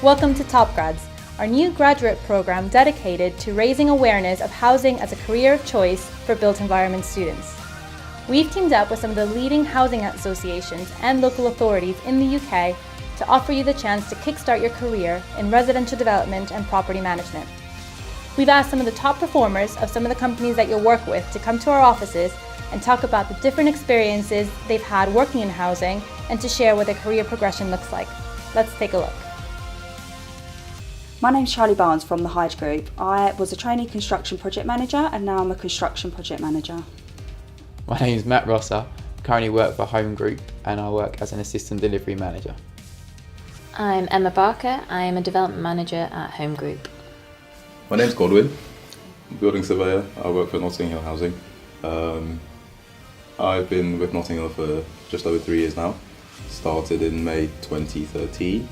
Welcome to Top Grads, our new graduate program dedicated to raising awareness of housing as a career of choice for built environment students. We've teamed up with some of the leading housing associations and local authorities in the UK to offer you the chance to kickstart your career in residential development and property management. We've asked some of the top performers of some of the companies that you'll work with to come to our offices and talk about the different experiences they've had working in housing and to share what their career progression looks like. Let's take a look. My name's Charlie Barnes from the Hyde Group. I was a trainee construction project manager and now I'm a construction project manager. My name is Matt Rosser. I currently work for Home Group and I work as an assistant delivery manager. I'm Emma Barker. I am a development manager at Home Group. My name's Godwin, building surveyor. I work for Notting Hill Housing. I've been with Notting Hill for just over 3 years now. Started in May 2013.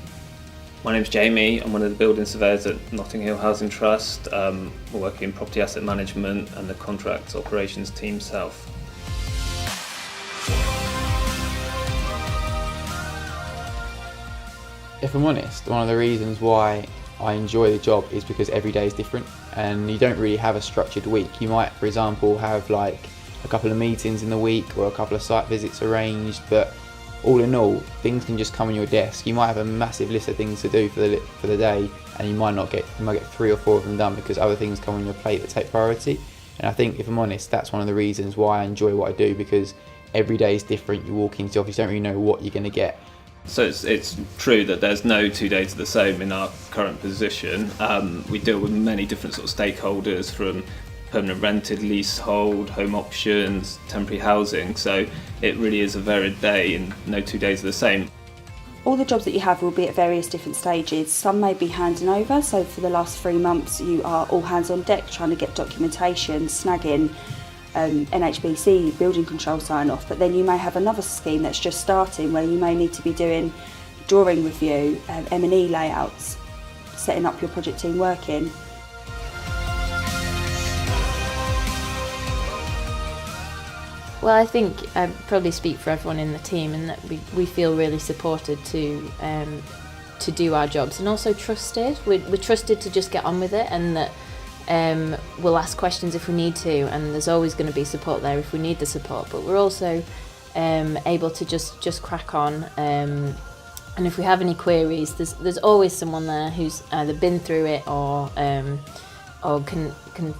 My name's Jamie. I'm one of the building surveyors at Notting Hill Housing Trust. We're working in property asset management and the contracts operations team south. If I'm honest, one of the reasons why I enjoy the job is because every day is different and you don't really have a structured week. You might, for example, have like a couple of meetings in the week or a couple of site visits arranged, but all in all, things can just come on your desk. You might have a massive list of things to do for the day, and you might get 3 or 4 of them done because other things come on your plate that take priority. And I think, if I'm honest, that's one of the reasons why I enjoy what I do, because every day is different. You walk into the office, you don't really know what you're going to get. So it's true that there's no 2 days the same in our current position. We deal with many different sort of stakeholders, from permanent rented, leasehold, home options, temporary housing. So it really is a varied day and no 2 days are the same. All the jobs that you have will be at various different stages. Some may be handing over, so for the last 3 months you are all hands on deck trying to get documentation, snagging, NHBC building control sign off, but then you may have another scheme that's just starting where you may need to be doing drawing review, M&E layouts, setting up your project team working. Well, I think I probably speak for everyone in the team in that we feel really supported to do our jobs, and also trusted. We're trusted to just get on with it, and that we'll ask questions if we need to, and there's always going to be support there if we need the support, but we're also able to just crack on, and if we have any queries, there's always someone there who's either been through it or can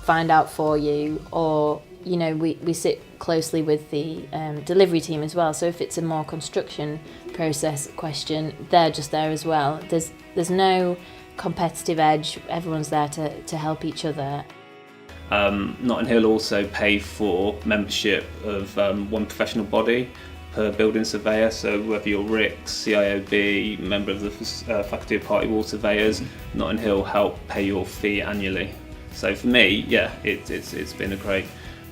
find out for you, or we sit closely with the delivery team as well, so if it's a more construction process question, they're just there as well. There's no competitive edge, everyone's there to help each other. Notting Hill also pay for membership of one professional body per building surveyor, so whether you're RICS, CIOB, member of the Faculty of Party Wall Surveyors, Notting Hill help pay your fee annually. So for me, yeah, it's been a great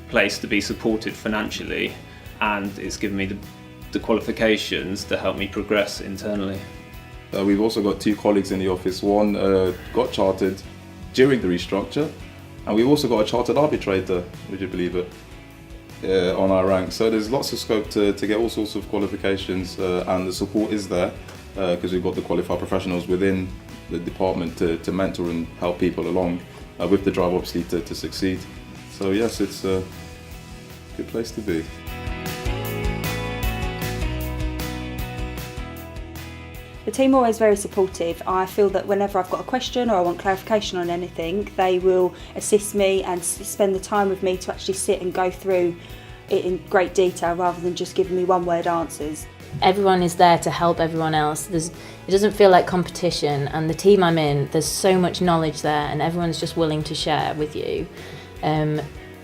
place to be supported financially, and it's given me the qualifications to help me progress internally. We've also got 2 colleagues in the office. One got chartered during the restructure, and we've also got a chartered arbitrator, would you believe it, on our rank. So there's lots of scope to get all sorts of qualifications, and the support is there because we've got the qualified professionals within the department to mentor and help people along with the drive, obviously, to succeed. So yes, it's a good place to be. The team are always very supportive. I feel that whenever I've got a question or I want clarification on anything, they will assist me and spend the time with me to actually sit and go through it in great detail rather than just giving me one-word answers. Everyone is there to help everyone else. It doesn't feel like competition, and the team I'm in, there's so much knowledge there and everyone's just willing to share with you.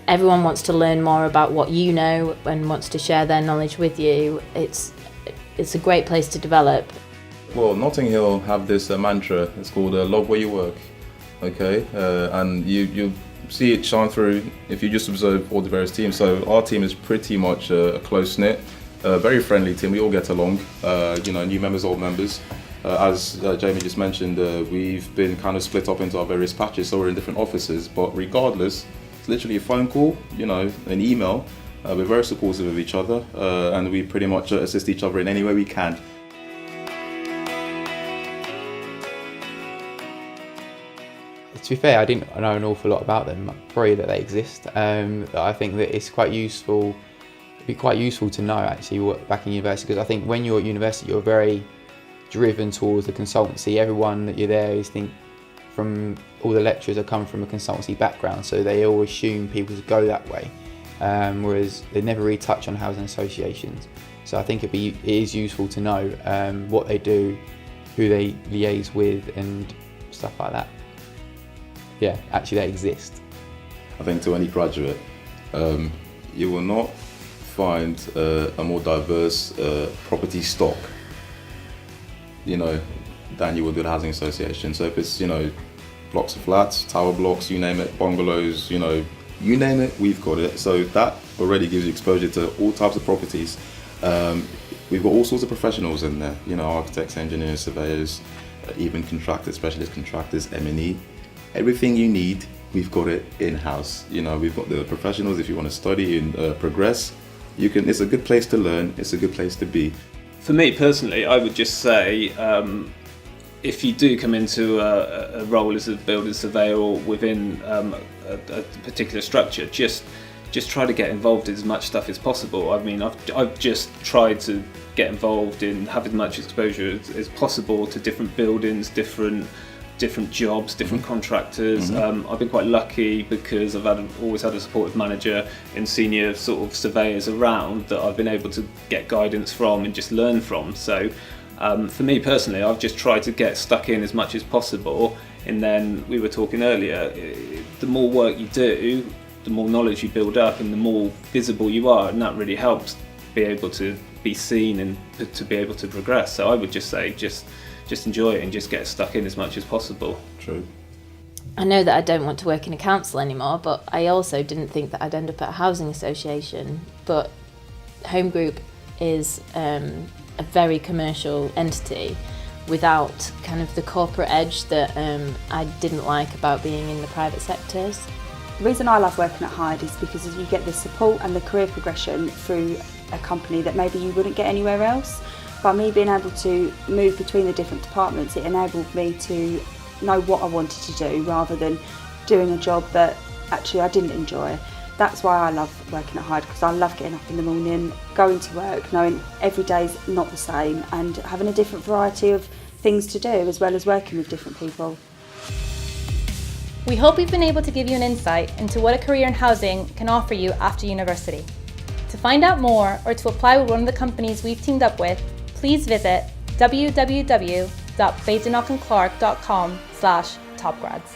Everyone wants to learn more about what you know and wants to share their knowledge with you. It's a great place to develop. Well, Notting Hill have this mantra. It's called "Love where you work." Okay, and you see it shine through if you just observe all the various teams. So our team is pretty much a close knit, very friendly team. We all get along. New members, old members. As Jamie just mentioned, we've been kind of split up into our various patches, so we're in different offices. But regardless, it's literally a phone call, an email. We're very supportive of each other, and we pretty much assist each other in any way we can. be fair, I didn't know an awful lot about them, probably that they exist. I think that it's quite useful. It'd be quite useful to know actually what back in university, because I think when you're at university, you're very driven towards the consultancy. Everyone that you're there is from all the lecturers have come from a consultancy background, so they all assume people to go that way, whereas they never really touch on housing associations. So I think it is useful to know what they do, who they liaise with, and stuff like that. Yeah, actually they exist. I think to any graduate, you will not find a more diverse property stock, than you would with a housing association. So if it's, blocks of flats, tower blocks, you name it, bungalows, you name it, we've got it. So that already gives you exposure to all types of properties. We've got all sorts of professionals in there, architects, engineers, surveyors, even contractors, specialist contractors, M&E. Everything you need, we've got it in-house. We've got the professionals. If you want to study and progress, it's a good place to learn, it's a good place to be. For me personally, I would just say, if you do come into a role as a building surveyor or within a particular structure, just try to get involved in as much stuff as possible. I mean, I've just tried to get involved in having as much exposure as possible to different buildings, different jobs, different contractors. I've been quite lucky because I've always had a supportive manager and senior sort of surveyors around that I've been able to get guidance from and just learn from. So for me personally, I've just tried to get stuck in as much as possible, and then we were talking earlier, the more work you do, the more knowledge you build up and the more visible you are, and that really helps be able to be seen and to be able to progress. So I would just say just enjoy it and just get stuck in as much as possible. True. I know that I don't want to work in a council anymore, but I also didn't think that I'd end up at a housing association. But Home Group is a very commercial entity without kind of the corporate edge that I didn't like about being in the private sectors. The reason I love working at Hyde is because you get the support and the career progression through a company that maybe you wouldn't get anywhere else. By me being able to move between the different departments, it enabled me to know what I wanted to do rather than doing a job that actually I didn't enjoy. That's why I love working at Hyde, because I love getting up in the morning, going to work, knowing every day's not the same, and having a different variety of things to do, as well as working with different people. We hope we've been able to give you an insight into what a career in housing can offer you after university. To find out more or to apply with one of the companies we've teamed up with, please visit www.badenochandclark.com/topgrads.